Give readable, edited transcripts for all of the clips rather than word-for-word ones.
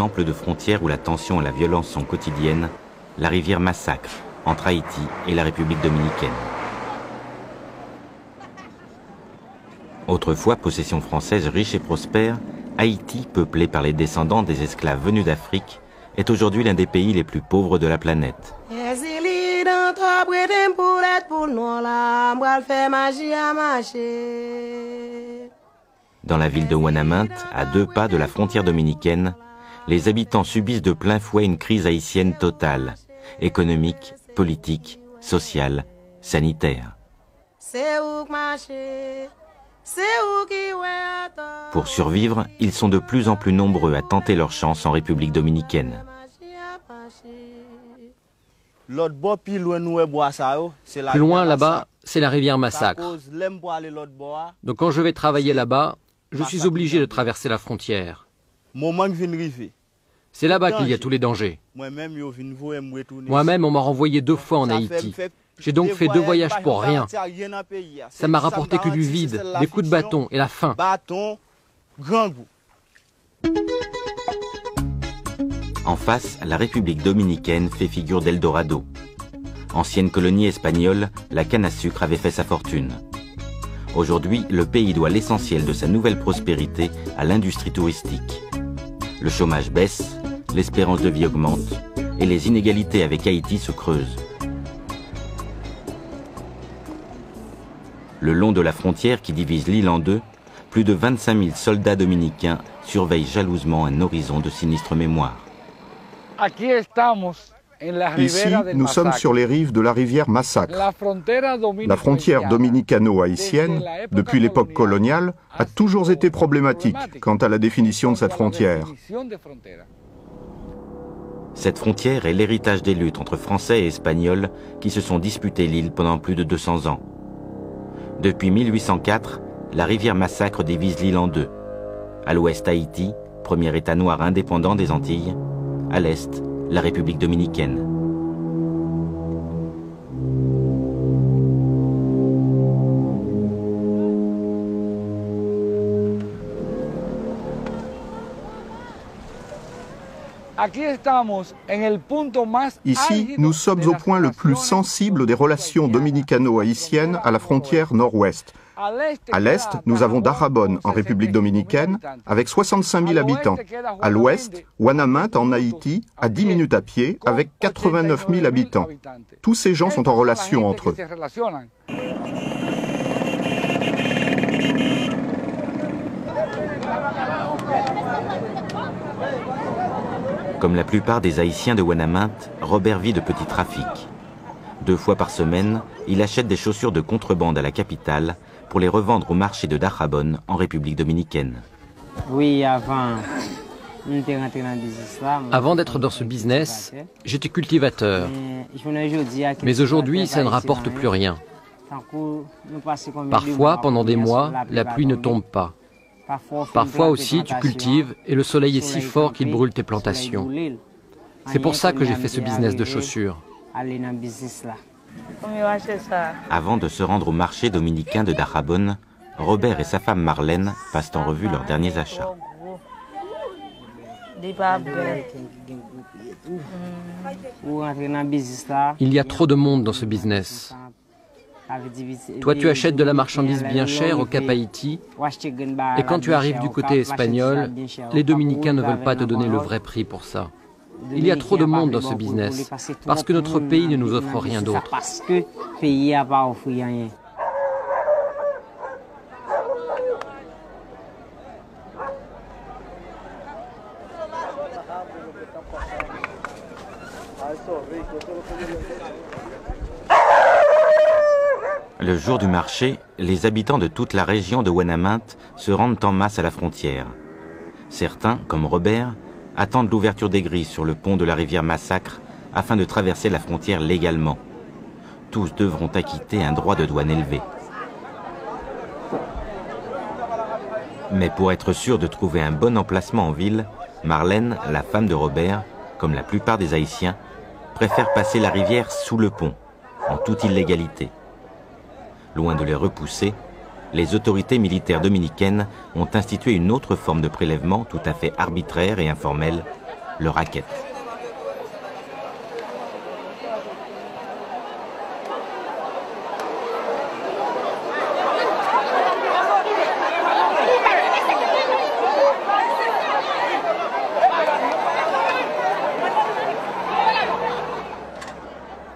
exemple de frontière où la tension et la violence sont quotidiennes, la rivière Massacre, entre Haïti et la République dominicaine. Autrefois possession française riche et prospère, Haïti, peuplé par les descendants des esclaves venus d'Afrique, est aujourd'hui l'un des pays les plus pauvres de la planète. Dans la ville de Ouanaminthe, à 2 pas de la frontière dominicaine, les habitants subissent de plein fouet une crise haïtienne totale, économique, politique, sociale, sanitaire. Pour survivre, ils sont de plus en plus nombreux à tenter leur chance en République dominicaine. Plus loin là-bas, c'est la rivière Massacre. Donc quand je vais travailler là-bas, je suis obligé de traverser la frontière. C'est là-bas qu'il y a tous les dangers. Moi-même, on m'a renvoyé 2 fois en Haïti. J'ai donc fait 2 voyages pour rien. Ça m'a rapporté que du vide, des coups de bâton et la faim. En face, la République dominicaine fait figure d'Eldorado. Ancienne colonie espagnole, la canne à sucre avait fait sa fortune. Aujourd'hui, le pays doit l'essentiel de sa nouvelle prospérité à l'industrie touristique. Le chômage baisse, l'espérance de vie augmente et les inégalités avec Haïti se creusent. Le long de la frontière qui divise l'île en 2, plus de 25 000 soldats dominicains surveillent jalousement un horizon de sinistre mémoire. Ici, nous sommes sur les rives de la rivière Massacre. La frontière dominicano-haïtienne, depuis l'époque coloniale, a toujours été problématique quant à la définition de cette frontière. Cette frontière est l'héritage des luttes entre Français et Espagnols qui se sont disputés l'île pendant plus de 200 ans. Depuis 1804, la rivière Massacre divise l'île en 2. À l'ouest, Haïti, premier État noir indépendant des Antilles. À l'est, la République dominicaine. Ici, nous sommes au point le plus sensible des relations dominicano-haïtiennes à la frontière nord-ouest. À l'est, nous avons Dajabón en République dominicaine, avec 65 000 habitants. À l'ouest, Ouanaminthe en Haïti, à 10 minutes à pied, avec 89 000 habitants. Tous ces gens sont en relation entre eux. Comme la plupart des Haïtiens de Ouanaminthe, Robert vit de petits trafics. 2 fois par semaine, il achète des chaussures de contrebande à la capitale pour les revendre au marché de Dajabón en République dominicaine. Oui, avant d'être dans ce business, j'étais cultivateur. Mais aujourd'hui, ça ne rapporte plus rien. Parfois, pendant des mois, la pluie ne tombe pas. Parfois aussi, tu cultives et le soleil est si fort qu'il brûle tes plantations. C'est pour ça que j'ai fait ce business de chaussures. Avant de se rendre au marché dominicain de Dajabón, Robert et sa femme Marlène passent en revue leurs derniers achats. Il y a trop de monde dans ce business. Toi, tu achètes de la marchandise bien chère au Cap Haïti, et quand tu arrives du côté espagnol, les Dominicains ne veulent pas te donner le vrai prix pour ça. Il y a trop de monde dans ce business, parce que notre pays ne nous offre rien d'autre. Le jour du marché, les habitants de toute la région de Ouanaminthe se rendent en masse à la frontière. Certains, comme Robert, attendent l'ouverture des grilles sur le pont de la rivière Massacre afin de traverser la frontière légalement. Tous devront acquitter un droit de douane élevé. Mais pour être sûr de trouver un bon emplacement en ville, Marlène, la femme de Robert, comme la plupart des Haïtiens, préfère passer la rivière sous le pont, en toute illégalité. Loin de les repousser, les autorités militaires dominicaines ont institué une autre forme de prélèvement tout à fait arbitraire et informelle, le racket.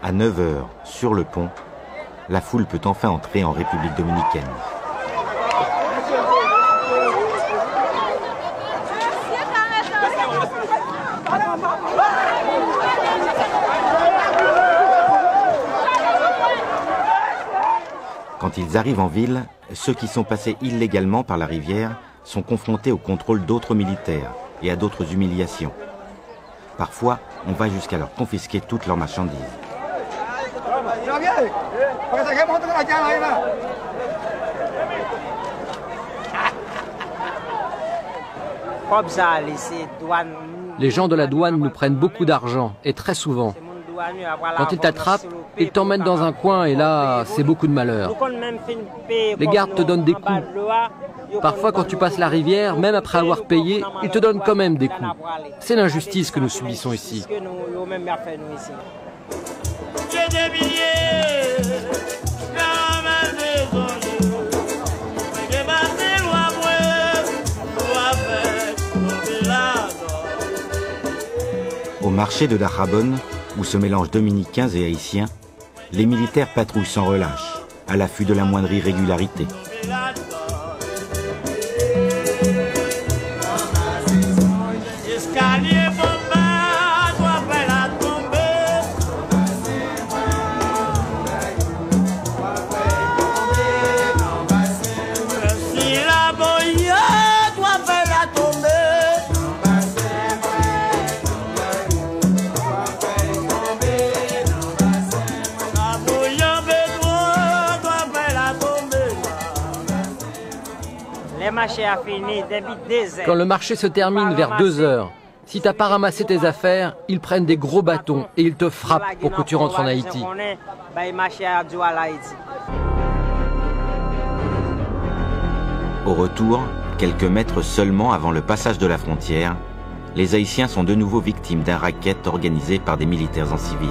À 9 h, sur le pont, la foule peut enfin entrer en République dominicaine. Quand ils arrivent en ville, ceux qui sont passés illégalement par la rivière sont confrontés au contrôle d'autres militaires et à d'autres humiliations. Parfois, on va jusqu'à leur confisquer toutes leurs marchandises. Les gens de la douane nous prennent beaucoup d'argent, et très souvent. Quand ils t'attrapent, ils t'emmènent dans un coin et là, c'est beaucoup de malheur. Les gardes te donnent des coups. Parfois, quand tu passes la rivière, même après avoir payé, ils te donnent quand même des coups. C'est l'injustice que nous subissons ici. Au marché de Dajabón, où se mélangent dominicains et haïtiens, les militaires patrouillent sans relâche, à l'affût de la moindre irrégularité. Quand le marché se termine vers 2 h, si tu n'as pas ramassé tes affaires, ils prennent des gros bâtons et ils te frappent pour que tu rentres en Haïti. Au retour, quelques mètres seulement avant le passage de la frontière, les Haïtiens sont de nouveau victimes d'un racket organisé par des militaires en civil.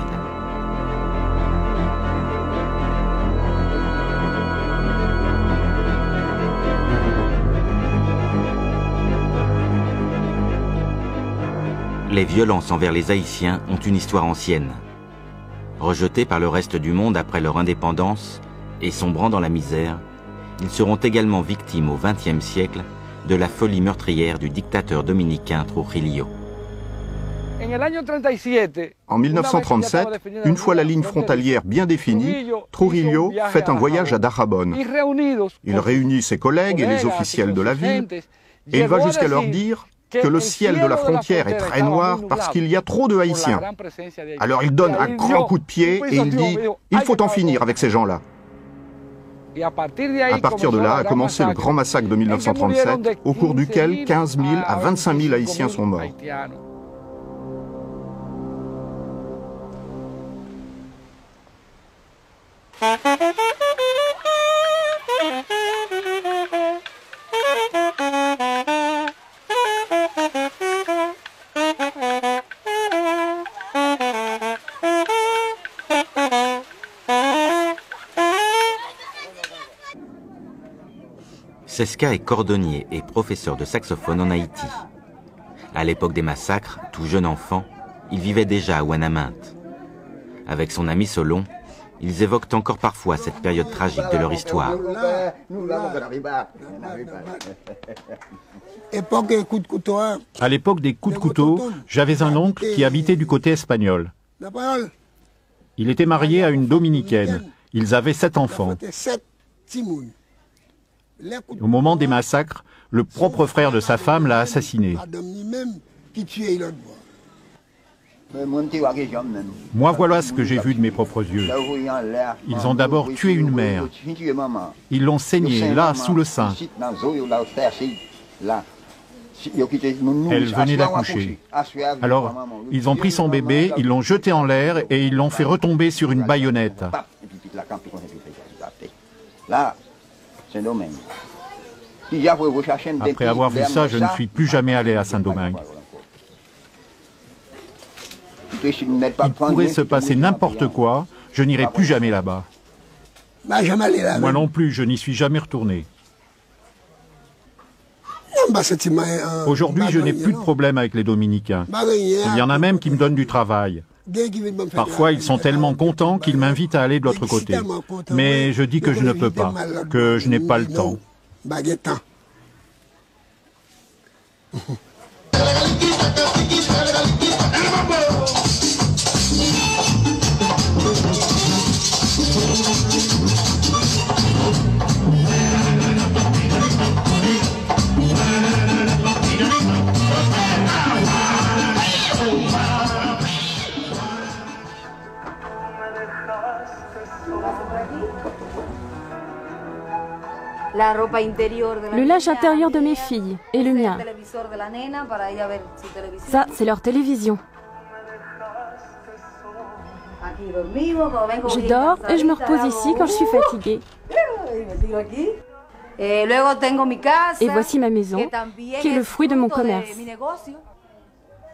Les violences envers les Haïtiens ont une histoire ancienne. Rejetés par le reste du monde après leur indépendance et sombrant dans la misère, ils seront également victimes au XXe siècle de la folie meurtrière du dictateur dominicain Trujillo. En 1937, une fois la ligne frontalière bien définie, Trujillo fait un voyage à Dajabón. Il réunit ses collègues et les officiels de la ville et il va jusqu'à leur dire que le ciel de la frontière est très noir parce qu'il y a trop de Haïtiens. Alors il donne un grand coup de pied et il dit « Il faut en finir avec ces gens-là ». À partir de là a commencé le grand massacre de 1937, au cours duquel 15 000 à 25 000 Haïtiens sont morts. Seska est cordonnier et professeur de saxophone en Haïti. À l'époque des massacres, tout jeune enfant, il vivait déjà à Ouanaminthe. Avec son ami Solon, ils évoquent encore parfois cette période tragique de leur histoire. À l'époque des coups de couteau, j'avais un oncle qui habitait du côté espagnol. Il était marié à une dominicaine. Ils avaient 7 enfants. Au moment des massacres, le propre frère de sa femme l'a assassiné. Moi, voilà ce que j'ai vu de mes propres yeux. Ils ont d'abord tué une mère. Ils l'ont saignée, là, sous le sein. Elle venait d'accoucher. Alors, ils ont pris son bébé, ils l'ont jeté en l'air et ils l'ont fait retomber sur une baïonnette. Après avoir vu ça, je ne suis plus jamais allé à Saint-Domingue. Il pourrait se passer n'importe quoi, je n'irai plus jamais là-bas. Moi non plus, je n'y suis jamais retourné. Aujourd'hui, je n'ai plus de problème avec les Dominicains. Il y en a même qui me donnent du travail. Parfois, ils sont tellement contents qu'ils m'invitent à aller de l'autre côté. Mais je dis que je ne peux pas, que je n'ai pas le temps. Le linge intérieur de mes filles et le mien. Ça, c'est leur télévision. Je dors et je me repose ici quand je suis fatiguée. Et voici ma maison, qui est le fruit de mon commerce.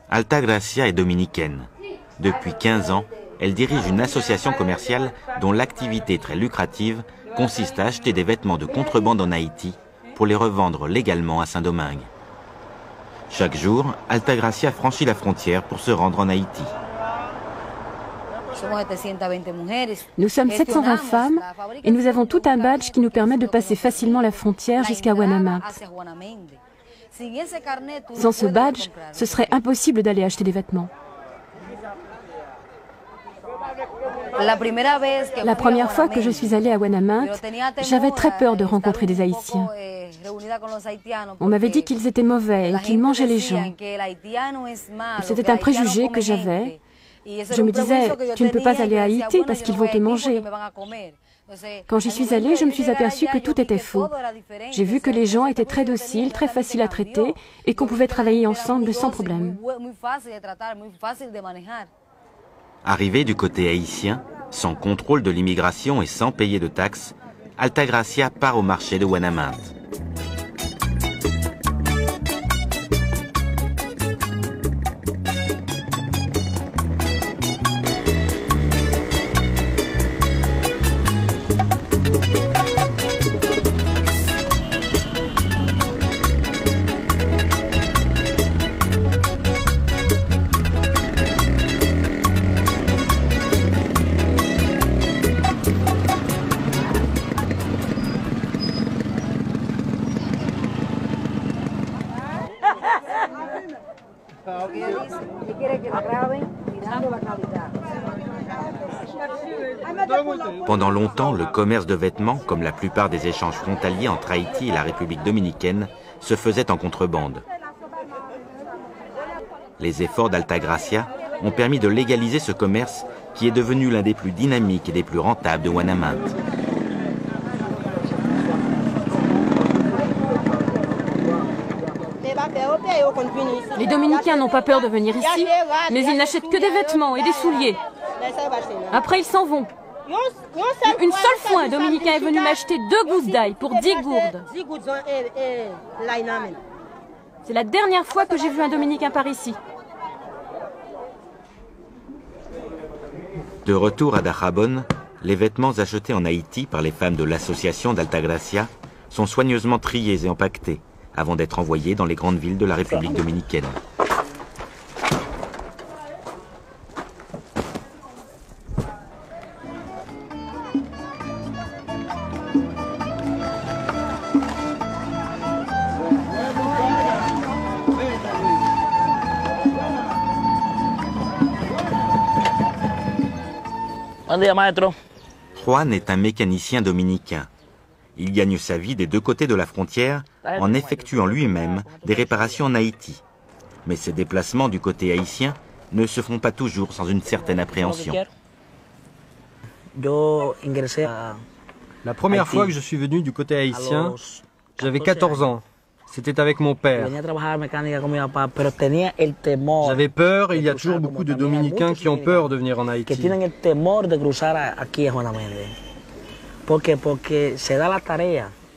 Altagracia est dominicaine. Depuis 15 ans, elle dirige une association commerciale dont l'activité très lucrative consiste à acheter des vêtements de contrebande en Haïti pour les revendre légalement à Saint-Domingue. Chaque jour, Altagracia franchit la frontière pour se rendre en Haïti. Nous sommes 720 femmes et nous avons tout un badge qui nous permet de passer facilement la frontière jusqu'à Guanamante. Sans ce badge, ce serait impossible d'aller acheter des vêtements. La première fois que je suis allée à Guanamante, j'avais très peur de rencontrer des Haïtiens. On m'avait dit qu'ils étaient mauvais et qu'ils mangeaient les gens. C'était un préjugé que j'avais. Je me disais, tu ne peux pas aller à Haïti parce qu'ils vont te manger. Quand j'y suis allée, je me suis aperçue que tout était faux. J'ai vu que les gens étaient très dociles, très faciles à traiter et qu'on pouvait travailler ensemble sans problème. Arrivée du côté haïtien, sans contrôle de l'immigration et sans payer de taxes, Altagracia part au marché de Guanamante. Pendant longtemps, le commerce de vêtements, comme la plupart des échanges frontaliers entre Haïti et la République dominicaine, se faisait en contrebande. Les efforts d'Altagracia ont permis de légaliser ce commerce qui est devenu l'un des plus dynamiques et des plus rentables de Guanamante. Les Dominicains n'ont pas peur de venir ici, mais ils n'achètent que des vêtements et des souliers. Après, ils s'en vont. Une seule fois, un Dominicain est venu m'acheter 2 gousses d'ail pour 10 gourdes. C'est la dernière fois que j'ai vu un Dominicain par ici. De retour à Dajabón, les vêtements achetés en Haïti par les femmes de l'association d'Altagracia sont soigneusement triés et empaquetés avant d'être envoyés dans les grandes villes de la République dominicaine. Juan est un mécanicien dominicain. Il gagne sa vie des deux côtés de la frontière en effectuant lui-même des réparations en Haïti. Mais ces déplacements du côté haïtien ne se font pas toujours sans une certaine appréhension. La première fois que je suis venu du côté haïtien, j'avais 14 ans. C'était avec mon père. J'avais peur et il y a toujours beaucoup de Dominicains qui ont peur de venir en Haïti.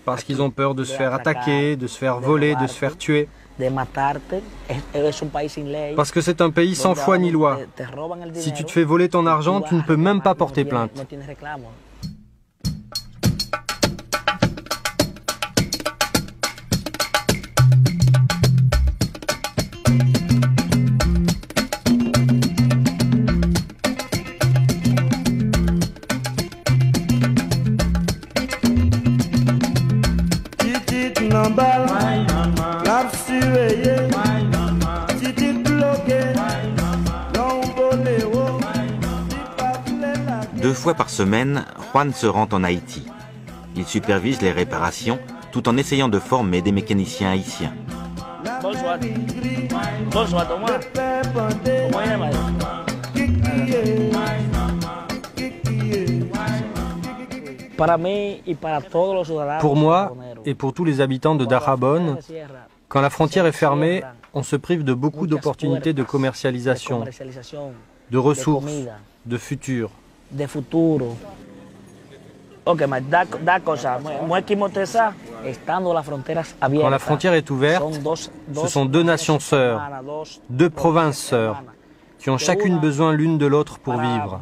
Parce qu'ils ont peur de se faire attaquer, de se faire voler, de se faire tuer. Parce que c'est un pays sans foi ni loi. Si tu te fais voler ton argent, tu ne peux même pas porter plainte. Deux fois par semaine, Juan se rend en Haïti. Il supervise les réparations tout en essayant de former des mécaniciens haïtiens. Pour moi et pour tous les habitants de Dajabón, quand la frontière est fermée, on se prive de beaucoup d'opportunités de commercialisation, de ressources, de futur. Quand la frontière est ouverte, ce sont deux nations sœurs, deux provinces sœurs, qui ont chacune besoin l'une de l'autre pour vivre.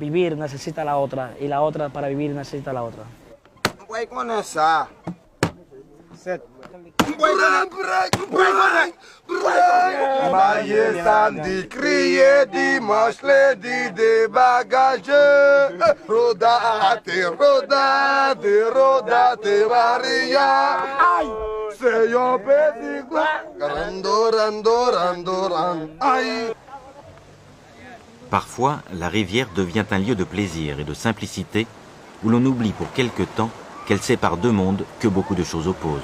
Parfois, la rivière devient un lieu de plaisir et de simplicité où l'on oublie pour quelque temps qu'elle sépare deux mondes que beaucoup de choses opposent.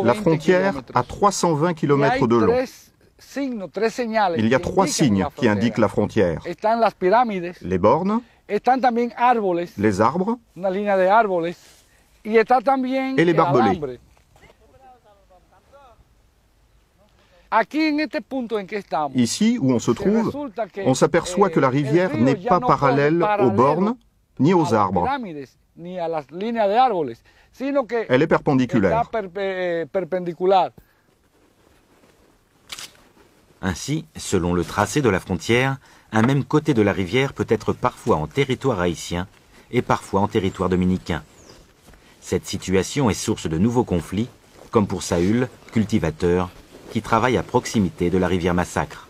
La frontière a 320 km de long. Il y a trois signes qui indiquent la frontière. Les bornes, les arbres et les barbelés. Ici, où on se trouve, on s'aperçoit que la rivière n'est pas parallèle aux bornes ni aux arbres. Elle est perpendiculaire. Ainsi, selon le tracé de la frontière, un même côté de la rivière peut être parfois en territoire haïtien et parfois en territoire dominicain. Cette situation est source de nouveaux conflits, comme pour Saül, cultivateur, qui travaille à proximité de la rivière Massacre.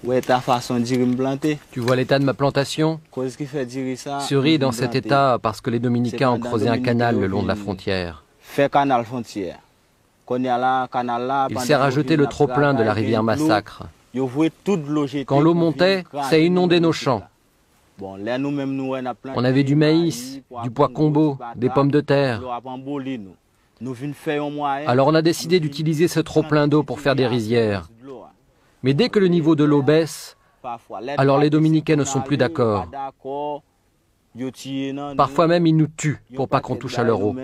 Tu vois l'état de ma plantation? Ce riz est dans cet état parce que les Dominicains ont creusé un canal le long de la frontière. Il sert à jeter le trop-plein de la rivière Massacre. Quand l'eau montait, ça inondait nos champs. On avait du maïs, du pois combo, des pommes de terre. Alors on a décidé d'utiliser ce trop-plein d'eau pour faire des rizières. Mais dès que le niveau de l'eau baisse, alors les Dominicains ne sont plus d'accord. Parfois même ils nous tuent pour pas qu'on touche à leur eau.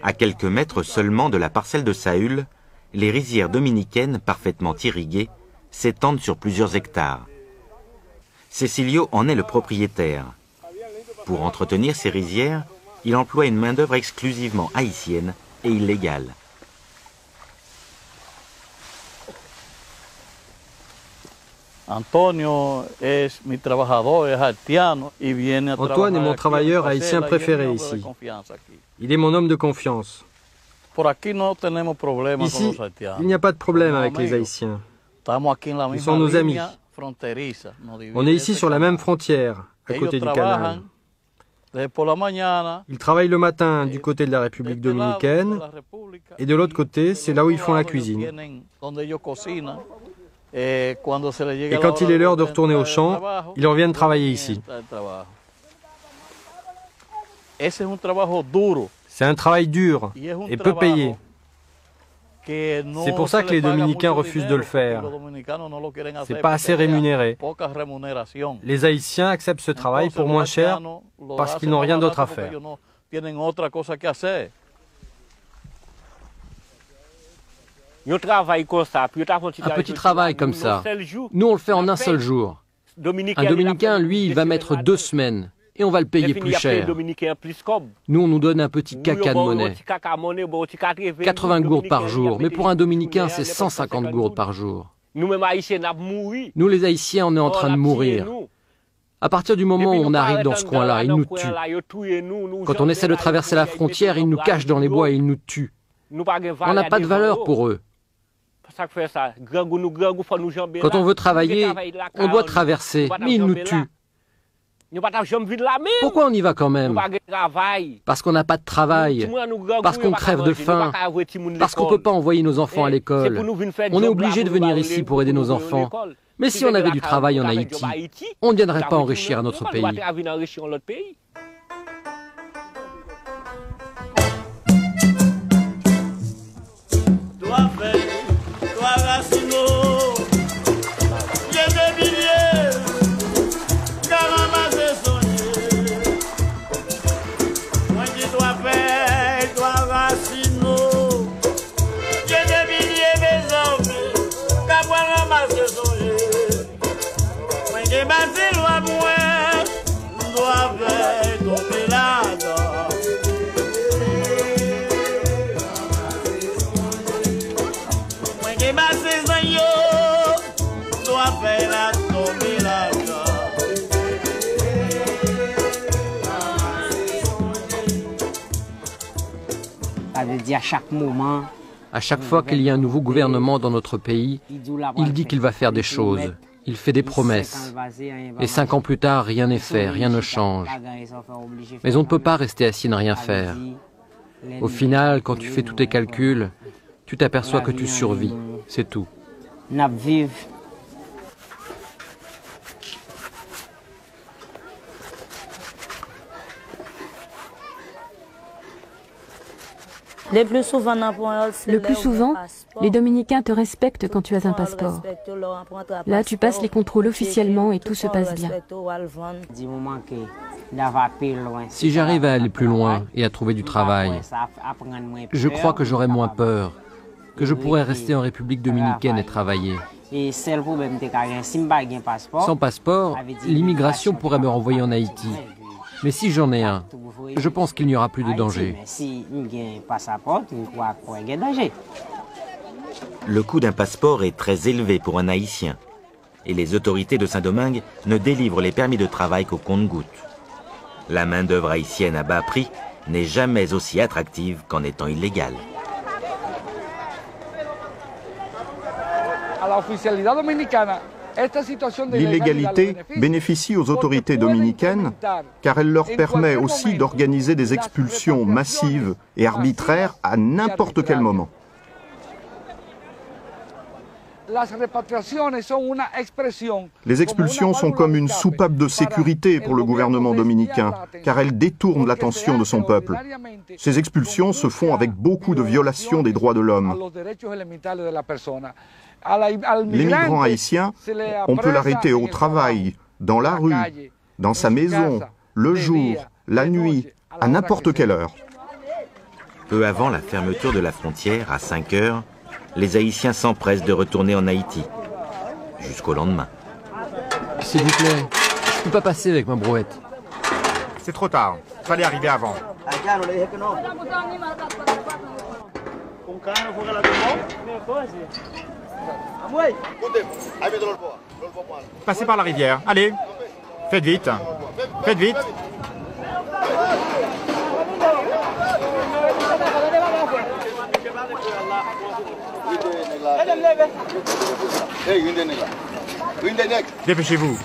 À quelques mètres seulement de la parcelle de Saül, les rizières dominicaines parfaitement irriguées s'étendent sur plusieurs hectares. Cecilio en est le propriétaire. Pour entretenir ces rizières, il emploie une main-d'œuvre exclusivement haïtienne et illégale. Antoine est mon travailleur haïtien préféré ici. Il est mon homme de confiance. Ici, il n'y a pas de problème avec les Haïtiens. Ils sont nos amis. On est ici sur la même frontière, à côté du canal. Ils travaillent le matin du côté de la République dominicaine et de l'autre côté, c'est là où ils font la cuisine. Et quand il est l'heure de retourner au champ, ils reviennent travailler ici. C'est un travail dur et peu payé. C'est pour ça que les Dominicains refusent de le faire. C'est pas assez rémunéré. Les Haïtiens acceptent ce travail pour moins cher parce qu'ils n'ont rien d'autre à faire. Un petit travail comme ça, nous on le fait en un seul jour. Un Dominicain, lui, il va mettre 2 semaines et on va le payer plus cher. Nous, on nous donne un petit caca de monnaie. 80 gourdes par jour, mais pour un Dominicain, c'est 150 gourdes par jour. Nous, les Haïtiens, on est en train de mourir. À partir du moment où on arrive dans ce coin-là, ils nous tuent. Quand on essaie de traverser la frontière, ils nous cachent dans les bois et ils nous tuent. On n'a pas de valeur pour eux. Quand on veut travailler, on doit traverser, mais ils nous tuent. Pourquoi on y va quand même? Parce qu'on n'a pas de travail, parce qu'on crève de faim, parce qu'on ne peut pas envoyer nos enfants à l'école. On est obligé de venir ici pour aider nos enfants. Mais si on avait du travail en Haïti, on ne viendrait pas enrichir notre pays. À chaque fois qu'il y a un nouveau gouvernement dans notre pays, il dit qu'il va faire des choses. Il fait des promesses. Et 5 ans plus tard, rien n'est fait, rien ne change. Mais on ne peut pas rester assis et ne rien faire. Au final, quand tu fais tous tes calculs, tu t'aperçois que tu survis. C'est tout. Le plus souvent, les Dominicains te respectent quand tu as un passeport. Là, tu passes les contrôles officiellement et tout se passe bien. Si j'arrive à aller plus loin et à trouver du travail, je crois que j'aurai moins peur, que je pourrai rester en République dominicaine et travailler. Sans passeport, l'immigration pourrait me renvoyer en Haïti. Mais si j'en ai un, je pense qu'il n'y aura plus de danger. Le coût d'un passeport est très élevé pour un Haïtien. Et les autorités de Saint-Domingue ne délivrent les permis de travail qu'au compte-gouttes. La main-d'œuvre haïtienne à bas prix n'est jamais aussi attractive qu'en étant illégale. L'illégalité bénéficie aux autorités dominicaines car elle leur permet aussi d'organiser des expulsions massives et arbitraires à n'importe quel moment. Les expulsions sont comme une soupape de sécurité pour le gouvernement dominicain, car elles détournent l'attention de son peuple. Ces expulsions se font avec beaucoup de violations des droits de l'homme. L'immigrant haïtien, on peut l'arrêter au travail, dans la rue, dans sa maison, le jour, la nuit, à n'importe quelle heure. Peu avant la fermeture de la frontière, à 5 heures, les Haïtiens s'empressent de retourner en Haïti, jusqu'au lendemain. S'il vous plaît, je ne peux pas passer avec ma brouette. C'est trop tard, fallait arriver avant. Passez par la rivière, allez, faites vite, faites vite. Dépêchez-vous.